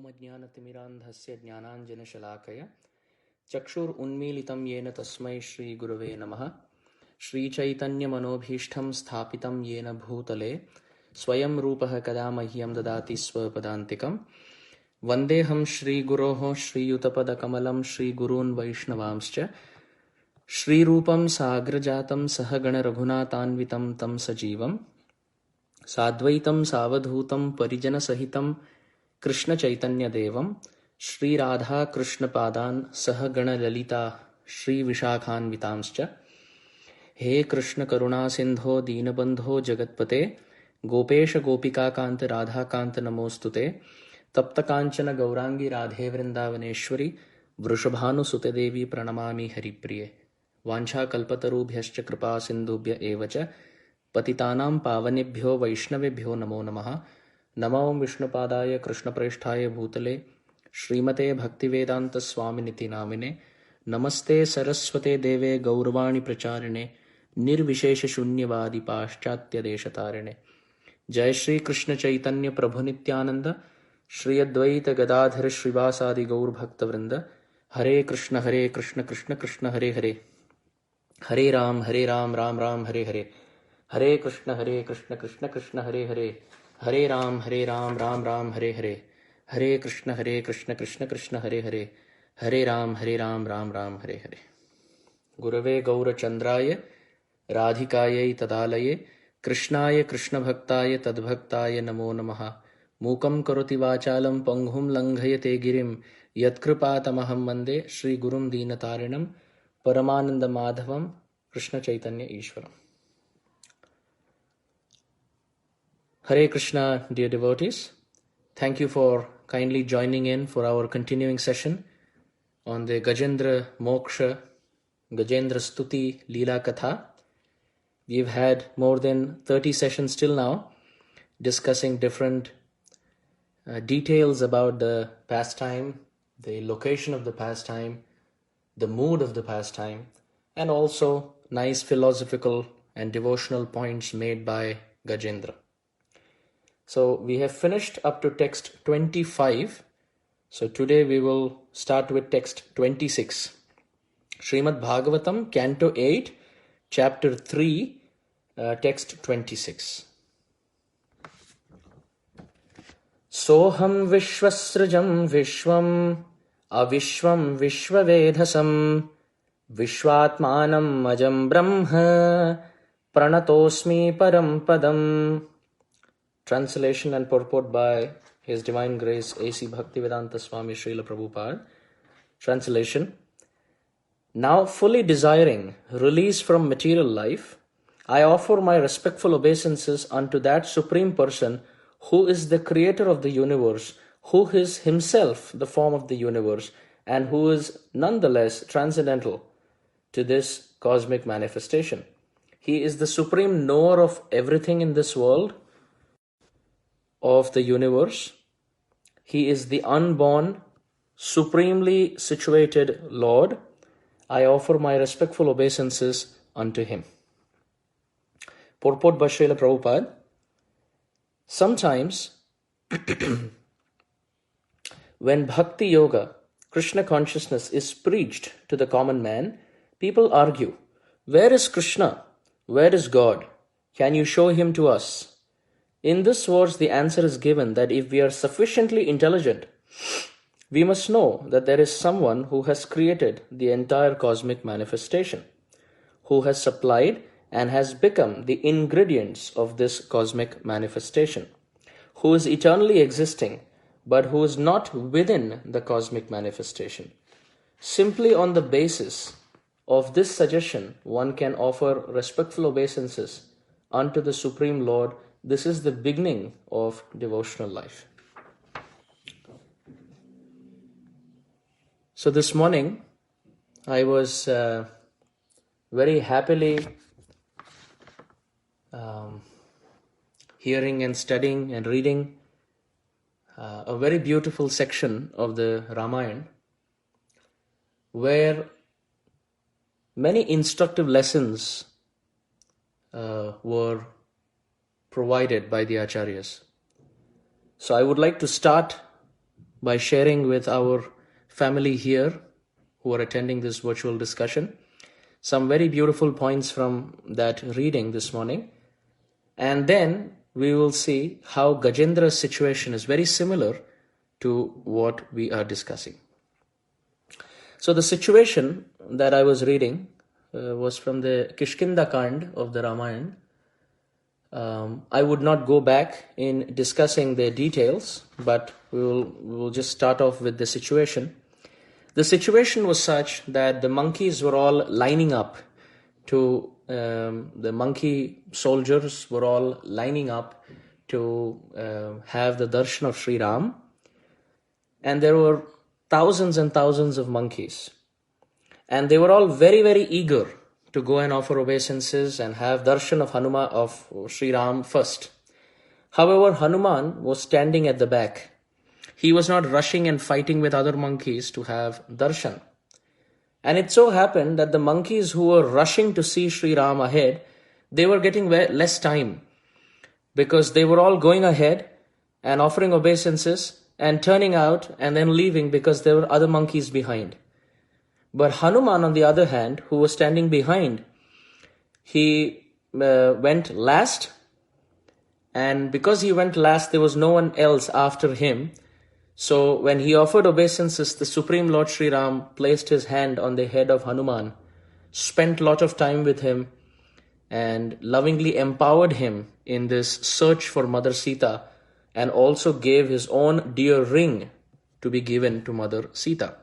ज्ञानतिमिरान्धस्य ज्ञानाञ्जनशलाकया चक्षुरुन्मीलितं येन तस्मै श्रीगुरवे नमः। श्रीचैतन्यमनोभीष्टं स्थापितं येन भूतले स्वयं रूपः कदा मह्यं ददाति स्वपदान्तिकं। वन्देऽहं श्रीगुरोः श्रीयुतपदकमलं श्रीगुरून् वैष्णवांश्च। श्रीरूपं साग्रजातं सहगणरघुनाथान्वितं तं सजीवं साद्वैतं सावधूतं परिजनसहितं कृष्णचैतन्यदेवं श्रीराधाकृष्णपादान् सहगणललिता श्रीविशाखान्वितांश्च। हे कृष्णकरुणासिन्धो दीनबन्धो जगत्पते गोपेश गोपिकाकान्त राधाकान्त नमोऽस्तुते। तप्तकाञ्चन गौराङ्गी राधे वृन्दावनेश्वरी वृषभानुसुते देवी प्रणमामि हरिप्रिये। वाञ्छाकल्पतरुभ्यश्च कृपासिन्धुभ्य एव च पतितानां पावनेभ्यो वैष्णवेभ्यो नमो नमः। नमो विष्णुपादाय कृष्णप्रेष्ठाय भूतले श्रीमते भक्तिवेदान्तस्वामिनिति नामिने। नमस्ते सरस्वते देवे गौरवाणी प्रचारिणे निर्विशेषशून्यवादी पाश्चात्यदेशतारिणे। जय श्री कृष्ण चैतन्य प्रभु नित्यानंद श्री अद्वैत गदाधर श्रीवासादि गौरभक्तवृंद। हरे कृष्ण कृष्ण कृष्ण हरे हरे, हरे राम राम राम हरे हरे। हरे कृष्ण कृष्ण कृष्ण हरे हरे, हरे राम राम राम हरे हरे। हरे कृष्ण कृष्ण कृष्ण हरे हरे, हरे राम राम राम हरे हरे। गुरवे गौरचंद्राय राधिकायै तदालये कृष्णाय कृष्णभक्ताय तद्भक्ताय नमो नमः। मूकं करोति वाचालं पंगुं लङ्घयते गिरिं यत्कृपातमहं वन्दे श्रीगुरुं दीनतारिणं परमानन्दमाधवं Krishna Chaitanya ईश्वरम्। Hare Krishna, dear devotees. Thank you for kindly joining in for our continuing session on the Gajendra Moksha, Gajendra Stuti Lila Katha. We've had more than 30 sessions till now discussing different details about the pastime, the location of the pastime, the mood of the pastime, and also nice philosophical and devotional points made by Gajendra. So we have finished up to text 25. So today we will start with text 26. Srimad Bhagavatam, Canto 8, Chapter 3, text 26. Soham Vishwasrajam Vishwam Avishwam Vishwavedhasam Vishwatmanam Ajam Brahma Pranatosmi Param Padam. Translation and purport by His Divine Grace A.C. Bhaktivedanta Swami Srila Prabhupada. Translation: Now fully desiring release from material life, I offer my respectful obeisances unto that Supreme Person who is the creator of the universe, who is himself the form of the universe, and who is nonetheless transcendental to this cosmic manifestation. He is the supreme knower of everything in this world, of the universe. He is the unborn, supremely situated Lord. I offer my respectful obeisances unto him. Purport by Srila Prabhupada. Sometimes when Bhakti Yoga, Krishna consciousness, is preached to the common man, people argue, where is Krishna? Where is God? Can you show him to us? In this verse, the answer is given that if we are sufficiently intelligent, we must know that there is someone who has created the entire cosmic manifestation, who has supplied and has become the ingredients of this cosmic manifestation, who is eternally existing, but who is not within the cosmic manifestation. Simply on the basis of this suggestion, one can offer respectful obeisances unto the Supreme Lord. This is the beginning of devotional life. So this morning, I was very happily hearing and studying and reading a very beautiful section of the Ramayana, where many instructive lessons were provided by the Acharyas. So I would like to start by sharing with our family here who are attending this virtual discussion some very beautiful points from that reading this morning. And then we will see how Gajendra's situation is very similar to what we are discussing. So the situation that I was reading was from the Kishkinda Kand of the Ramayana. I would not go back in discussing the details, but we will just start off with the situation. The situation was such that the monkeys were all lining up to, the monkey soldiers were all lining up to have the darshan of Sri Ram. And there were thousands and thousands of monkeys. And they were all very, very eager to go and offer obeisances and have darshan of Hanuman, of Sri Ram first. However, Hanuman was standing at the back. He was not rushing and fighting with other monkeys to have darshan. And it so happened that the monkeys who were rushing to see Sri Ram ahead, they were getting less time because they were all going ahead and offering obeisances and turning out and then leaving because there were other monkeys behind. But Hanuman, on the other hand, who was standing behind, he went last, and because he went last, there was no one else after him. So when he offered obeisances, the Supreme Lord Sri Ram placed his hand on the head of Hanuman, spent a lot of time with him, and lovingly empowered him in this search for Mother Sita, and also gave his own dear ring to be given to Mother Sita.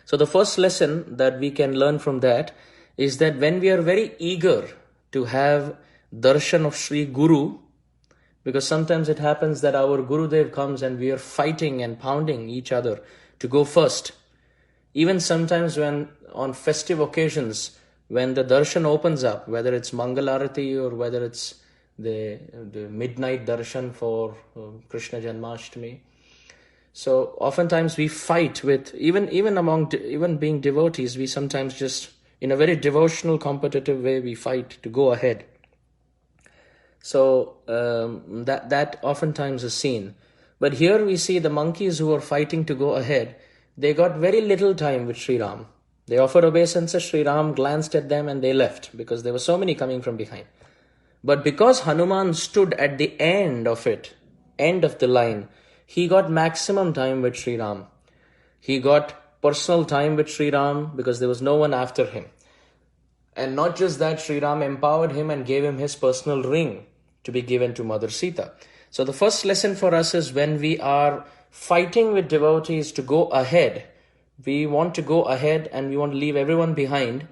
So the first lesson that we can learn from that is that when we are very eager to have darshan of Sri Guru, because sometimes it happens that our Gurudev comes and we are fighting and pounding each other to go first. Even sometimes when on festive occasions, when the darshan opens up, whether it's Mangalarati or whether it's the midnight darshan for Krishna Janmashtami. So oftentimes we fight with, even being devotees, we sometimes just, in a very devotional, competitive way, we fight to go ahead. So that oftentimes is seen. But here we see the monkeys who are fighting to go ahead, they got very little time with Sri Ram. They offered obeisances, Sri Ram glanced at them and they left because there were so many coming from behind. But because Hanuman stood at the end of the line, he got maximum time with Sri Ram. He got personal time with Sri Ram because there was no one after him. And not just that, Sri Ram empowered him and gave him his personal ring to be given to Mother Sita. So the first lesson for us is when we are fighting with devotees to go ahead, we want to go ahead and we want to leave everyone behind,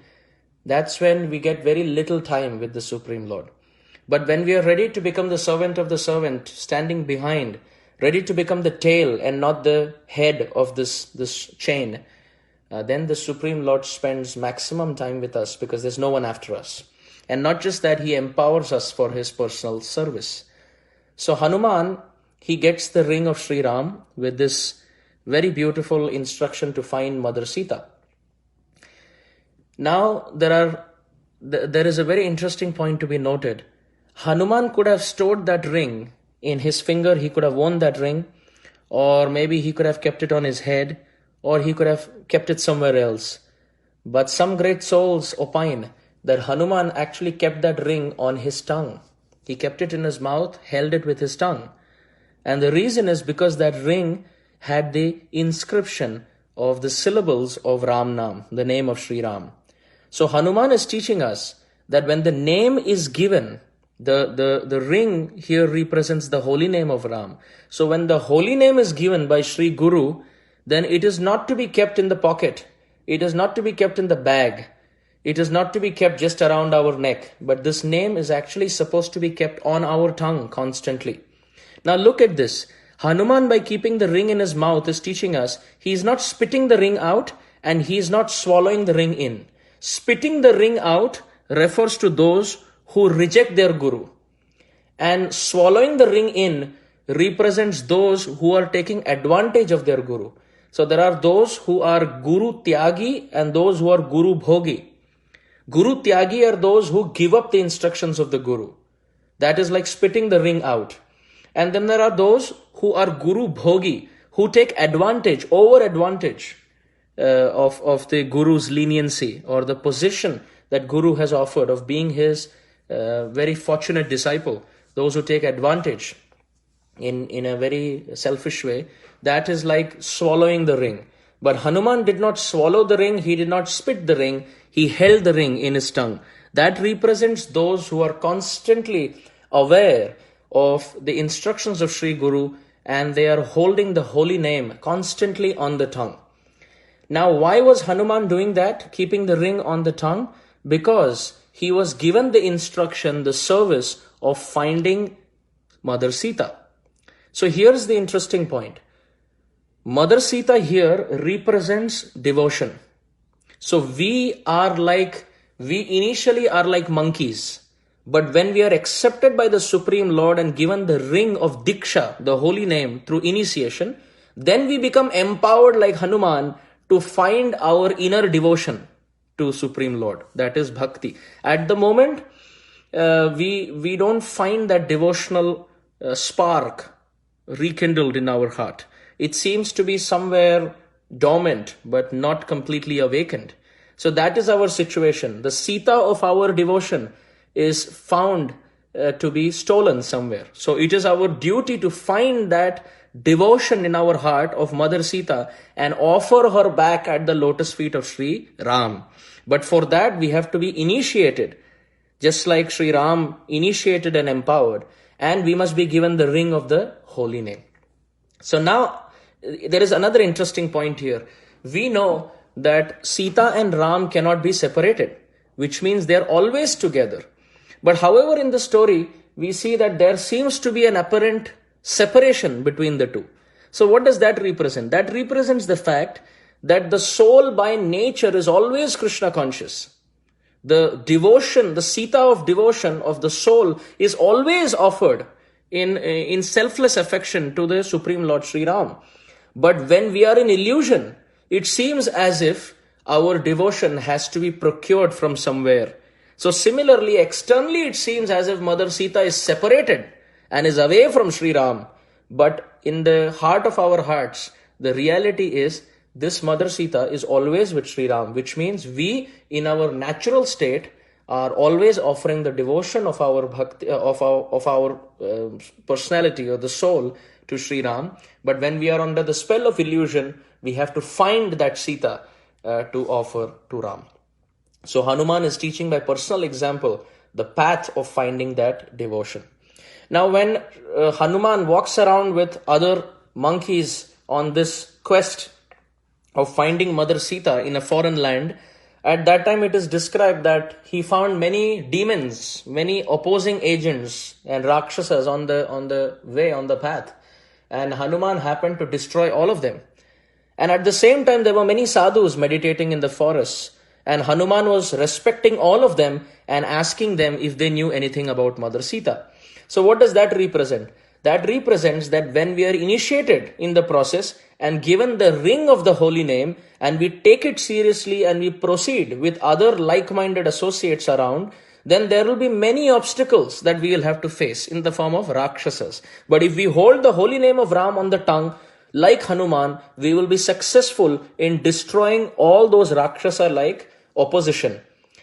that's when we get very little time with the Supreme Lord. But when we are ready to become the servant of the servant, standing behind, ready to become the tail and not the head of this chain, then the Supreme Lord spends maximum time with us because there's no one after us. And not just that, he empowers us for his personal service. So Hanuman, he gets the ring of Sri Ram with this very beautiful instruction to find Mother Sita. Now there is a very interesting point to be noted. Hanuman could have stored that ring in his finger, he could have worn that ring, or maybe he could have kept it on his head, or he could have kept it somewhere else. But some great souls opine that Hanuman actually kept that ring on his tongue. He kept it in his mouth, held it with his tongue. And the reason is because that ring had the inscription of the syllables of Ram Nam, the name of Sri Ram. So Hanuman is teaching us that when the name is given, the ring here represents the holy name of Ram. So when the holy name is given by Sri Guru, then it is not to be kept in the pocket. It is not to be kept in the bag. It is not to be kept just around our neck. But this name is actually supposed to be kept on our tongue constantly. Now look at this. Hanuman, by keeping the ring in his mouth, is teaching us he is not spitting the ring out and he is not swallowing the ring in. Spitting the ring out refers to those who reject their Guru. And swallowing the ring in represents those who are taking advantage of their Guru. So there are those who are Guru Tyagi and those who are Guru Bhogi. Guru Tyagi are those who give up the instructions of the Guru. That is like spitting the ring out. And then there are those who are Guru Bhogi, who who take over advantage of the Guru's leniency or the position that Guru has offered of being his very fortunate disciple. Those who take advantage in a very selfish way, that is like swallowing the ring. But Hanuman did not swallow the ring, he did not spit the ring, he held the ring in his tongue. That represents those who are constantly aware of the instructions of Sri Guru and they are holding the holy name constantly on the tongue. Now, why was Hanuman doing that, keeping the ring on the tongue? Because he was given the instruction, the service of finding Mother Sita. So here's the interesting point. Mother Sita here represents devotion. So we initially are like monkeys. But when we are accepted by the Supreme Lord and given the ring of Diksha, the holy name, through initiation, then we become empowered like Hanuman to find our inner devotion to Supreme Lord. That is bhakti. At the moment, we don't find that devotional spark rekindled in our heart. It seems to be somewhere dormant, but not completely awakened. So that is our situation. The Sita of our devotion is found to be stolen somewhere. So it is our duty to find that devotion in our heart of Mother Sita and offer her back at the lotus feet of Sri Ram. But for that we have to be initiated, just like Sri Ram initiated and empowered, and we must be given the ring of the holy name. So now there is another interesting point here. We know that Sita and Ram cannot be separated, which means they are always together. But however, in the story, we see that there seems to be an apparent separation between the two. So what does that represent? That represents the fact that the soul by nature is always Krishna conscious. The devotion, the Sita of devotion of the soul is always offered in selfless affection to the Supreme Lord Sri Ram. But when we are in illusion, it seems as if our devotion has to be procured from somewhere. So similarly, externally it seems as if Mother Sita is separated and is away from Sri Ram. But in the heart of our hearts, the reality is this Mother Sita is always with Sri Ram, which means we in our natural state are always offering the devotion of our bhakti, of our personality or the soul to Sri Ram. But when we are under the spell of illusion, we have to find that Sita to offer to Ram. So Hanuman is teaching by personal example the path of finding that devotion. Now when Hanuman walks around with other monkeys on this quest of finding Mother Sita in a foreign land, at that time it is described that he found many demons, many opposing agents and Rakshasas on the way, on the path. And Hanuman happened to destroy all of them. And at the same time there were many sadhus meditating in the forests. And Hanuman was respecting all of them and asking them if they knew anything about Mother Sita. So what does that represent? That represents that when we are initiated in the process and given the ring of the holy name and we take it seriously and we proceed with other like-minded associates around, then there will be many obstacles that we will have to face in the form of Rakshasas. But if we hold the holy name of Ram on the tongue, like Hanuman, we will be successful in destroying all those Rakshasa-like opposition.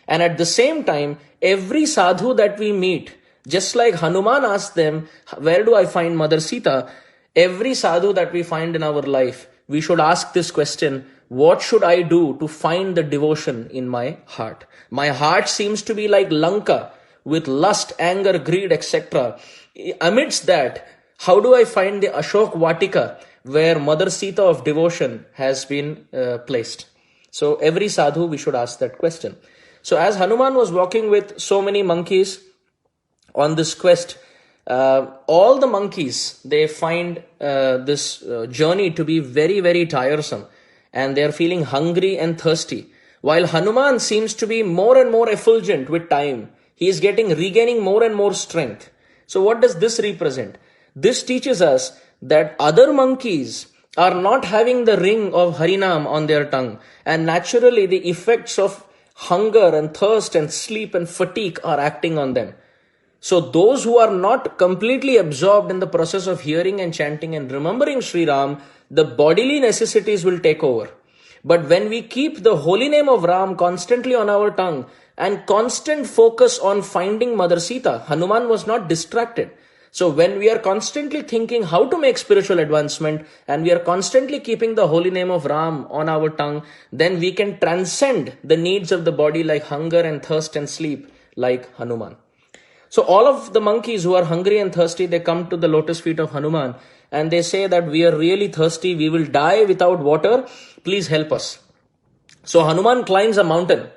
And at the same time, every sadhu that we meet, just like Hanuman asked them, where do I find Mother Sita? Every sadhu that we find in our life, we should ask this question, what should I do to find the devotion in my heart? My heart seems to be like Lanka with lust, anger, greed, etc. Amidst that, how do I find the Ashok Vatika where Mother Sita of devotion has been placed? So every sadhu, we should ask that question. So as Hanuman was walking with so many monkeys on this quest, all the monkeys, they find this journey to be very, very tiresome. And they are feeling hungry and thirsty. While Hanuman seems to be more and more effulgent with time. He is regaining more and more strength. So what does this represent? This teaches us that other monkeys are not having the ring of Harinam on their tongue. And naturally the effects of hunger and thirst and sleep and fatigue are acting on them. So those who are not completely absorbed in the process of hearing and chanting and remembering Sri Ram, the bodily necessities will take over. But when we keep the holy name of Ram constantly on our tongue and constant focus on finding Mother Sita, Hanuman was not distracted. So when we are constantly thinking how to make spiritual advancement and we are constantly keeping the holy name of Ram on our tongue, then we can transcend the needs of the body like hunger and thirst and sleep like Hanuman. So all of the monkeys who are hungry and thirsty, they come to the lotus feet of Hanuman and they say that we are really thirsty, we will die without water, please help us. So Hanuman climbs a mountain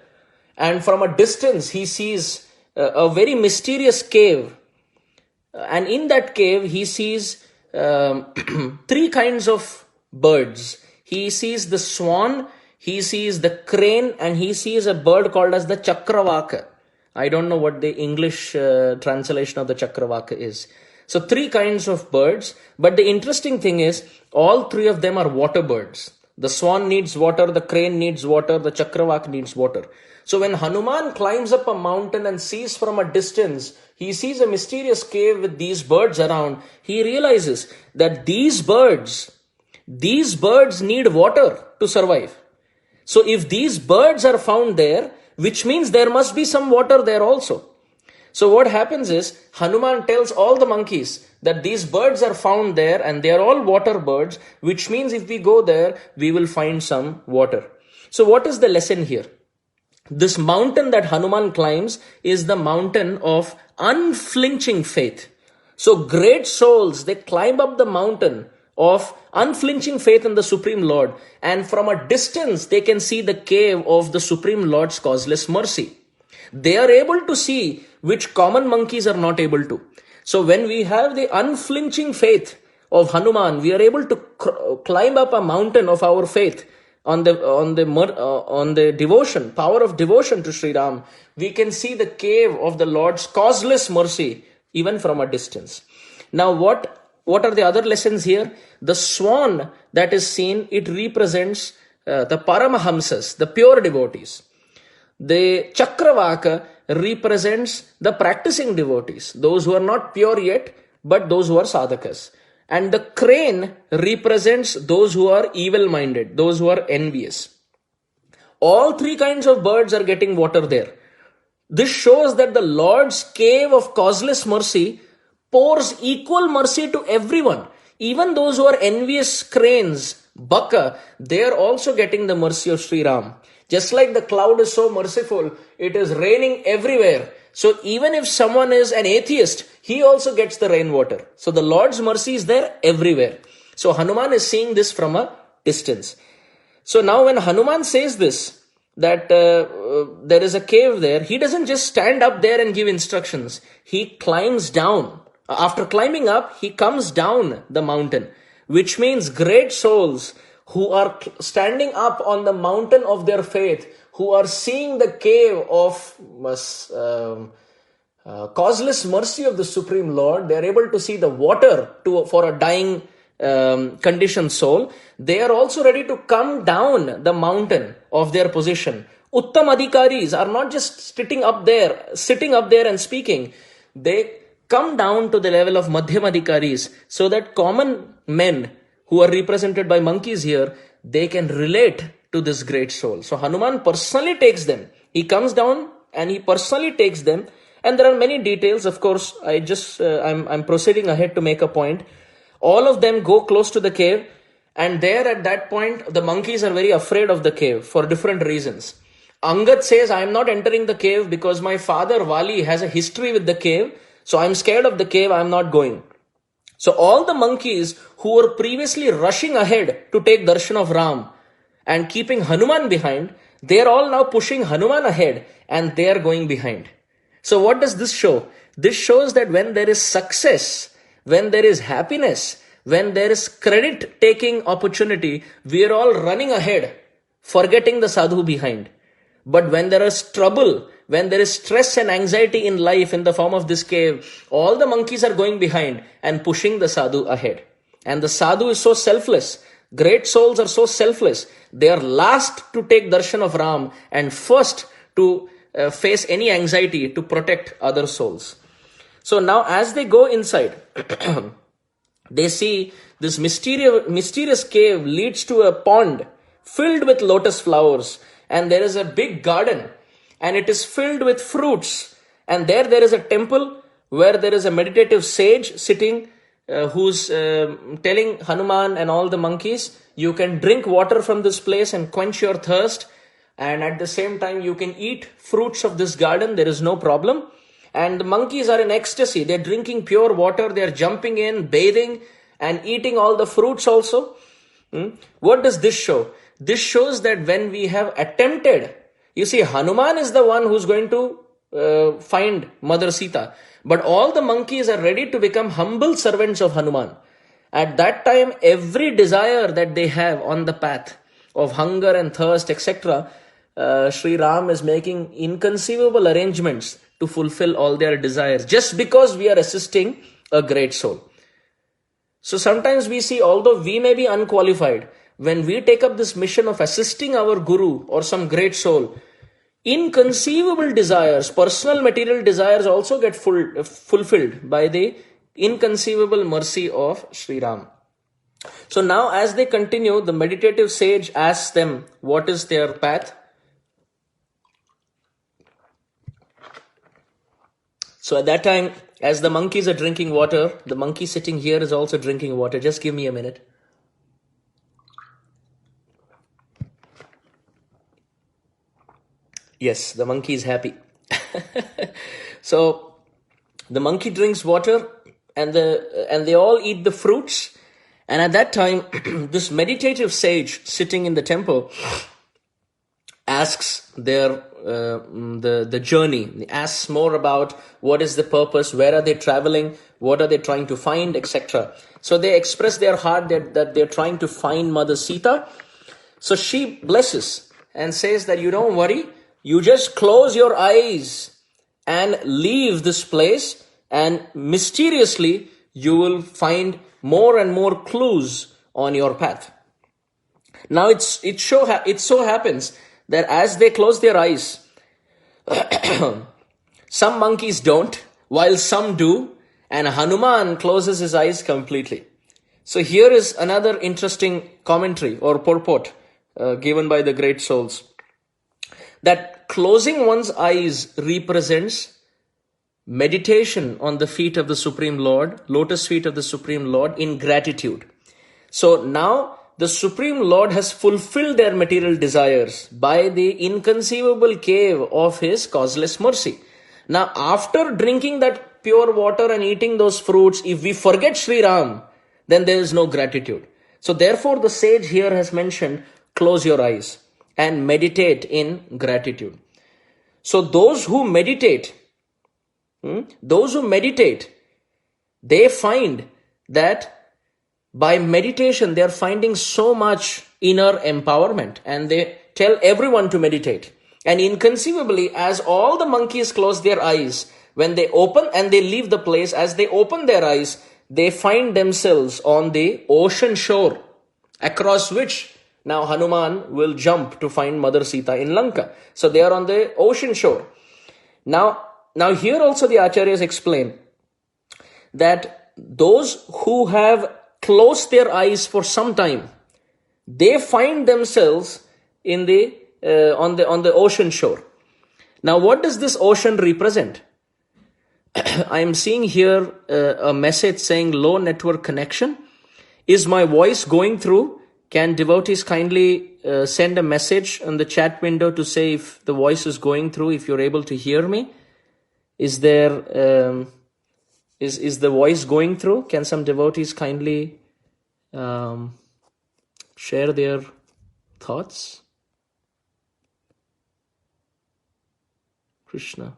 and from a distance he sees a very mysterious cave. And in that cave he sees three kinds of birds. He sees the swan, he sees the crane, and he sees a bird called as the Chakravaka. I don't know what the English translation of the Chakravaka is. So three kinds of birds, but the interesting thing is all three of them are water birds. The swan needs water, the crane needs water, the Chakravaka needs water. So when Hanuman climbs up a mountain and sees from a distance, he sees a mysterious cave with these birds around. He realizes that these birds need water to survive. So if these birds are found there, which means there must be some water there also. So what happens is, Hanuman tells all the monkeys that these birds are found there and they are all water birds, which means if we go there, we will find some water. So what is the lesson here? This mountain that Hanuman climbs is the mountain of unflinching faith. So great souls, they climb up the mountain of unflinching faith in the Supreme Lord, and from a distance they can see the cave of the Supreme Lord's causeless mercy. They are able to see which common monkeys are not able to. So when we have the unflinching faith of Hanuman, we are able to climb up a mountain of our faith on the devotion, power of devotion to Sri Ram. We can see the cave of the Lord's causeless mercy even from a distance. Now what are the other lessons here? The swan that is seen, it represents the Paramahamsas, the pure devotees. The Chakravaka represents the practicing devotees, those who are not pure yet, but those who are sadhakas. And the crane represents those who are evil-minded, those who are envious. All three kinds of birds are getting water there. This shows that the Lord's cave of causeless mercy pours equal mercy to everyone. Even those who are envious cranes, Baka, they are also getting the mercy of Sri Ram. Just like the cloud is so merciful, it is raining everywhere. So even if someone is an atheist, he also gets the rainwater. So the Lord's mercy is there everywhere. So Hanuman is seeing this from a distance. So now when Hanuman says this, that there is a cave there, he doesn't just stand up there and give instructions. He climbs down. After climbing up, he comes down the mountain, which means great souls who are standing up on the mountain of their faith, who are seeing the cave of causeless mercy of the Supreme Lord, they are able to see the water for a dying conditioned soul. They are also ready to come down the mountain of their position. Uttam Adhikaris are not just sitting up there and speaking. They come down to the level of Madhyam Adhikaris, so that common men who are represented by monkeys here, they can relate to this great soul. So Hanuman personally takes them. He comes down and he personally takes them. And there are many details. Of course, I'm proceeding ahead to make a point. All of them go close to the cave. And there at that point, the monkeys are very afraid of the cave for different reasons. Angad says, I am not entering the cave because my father Vali has a history with the cave. So I'm scared of the cave. I'm not going. So all the monkeys who were previously rushing ahead to take darshan of Ram and keeping Hanuman behind, they are all now pushing Hanuman ahead and they are going behind. So what does this show? This shows that when there is success, when there is happiness, when there is credit-taking opportunity, we are all running ahead, forgetting the sadhu behind. But when there is trouble, when there is stress and anxiety in life in the form of this cave, all the monkeys are going behind and pushing the sadhu ahead. And the sadhu is so selfless. Great souls are so selfless. They are last to take darshan of Ram and first to face any anxiety to protect other souls. So now as they go inside, They see this mysterious cave leads to a pond filled with lotus flowers, and there is a big garden, and it is filled with fruits. And there is a temple where there is a meditative sage sitting, who's telling Hanuman and all the monkeys, you can drink water from this place and quench your thirst, and at the same time you can eat fruits of this garden, there is no problem. And the monkeys are in ecstasy, they're drinking pure water, they're jumping in, bathing, and eating all the fruits also. What does this show? This shows that when we have attempted, you see, Hanuman is the one who's going to find Mother Sita, but all the monkeys are ready to become humble servants of Hanuman. At that time, every desire that they have on the path of hunger and thirst, etc., Sri Ram is making inconceivable arrangements to fulfill all their desires, just because we are assisting a great soul. So sometimes we see, although we may be unqualified, when we take up this mission of assisting our guru or some great soul, inconceivable desires, personal material desires also get fulfilled by the inconceivable mercy of Sri Ram. So now as they continue, the meditative sage asks them what is their path. So at that time, as the monkeys are drinking water, the monkey sitting here is also drinking water. Just give me a minute. Yes, the monkey is happy. So the monkey drinks water, and they all eat the fruits. And at that time, this meditative sage sitting in the temple asks their the journey. He asks more about what is the purpose, where are they traveling, what are they trying to find, etc. So they express their heart that they're trying to find Mother Sita. So she blesses and says that you don't worry, you just close your eyes and leave this place, and mysteriously you will find more and more clues on your path. Now it so happens that as they close their eyes, some monkeys don't, while some do, and Hanuman closes his eyes completely. So here is another interesting commentary or purport given by the great souls, that closing one's eyes represents meditation on the feet of the Supreme Lord, lotus feet of the Supreme Lord, in gratitude. So now the Supreme Lord has fulfilled their material desires by the inconceivable cave of His causeless mercy. Now, after drinking that pure water and eating those fruits, if we forget Sri Ram, then there is no gratitude. So therefore, the sage here has mentioned, close your eyes and meditate in gratitude. So those who meditate, they find that by meditation, they are finding so much inner empowerment, and they tell everyone to meditate. And inconceivably, as all the monkeys close their eyes, when they open and they leave the place, as they open their eyes, they find themselves on the ocean shore, across which now Hanuman will jump to find Mother Sita in Lanka. So they are on the ocean shore. Now here also the Acharyas explain that those who have close their eyes for some time, they find themselves in the on the ocean shore. Now, what does this ocean represent? I am seeing here a message saying low network connection. Is my voice going through? Can devotees kindly send a message on the chat window to say if the voice is going through, if you're able to hear me? Is there is the voice going through? Can some devotees kindly share their thoughts? Krishna.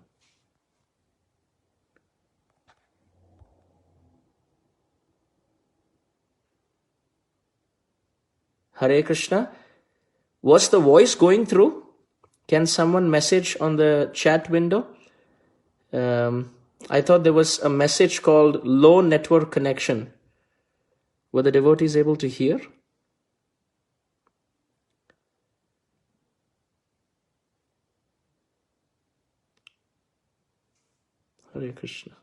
Hare Krishna. Was the voice going through? Can someone message on the chat window? I thought there was a message called low network connection. Were the devotees able to hear? Hare Krishna.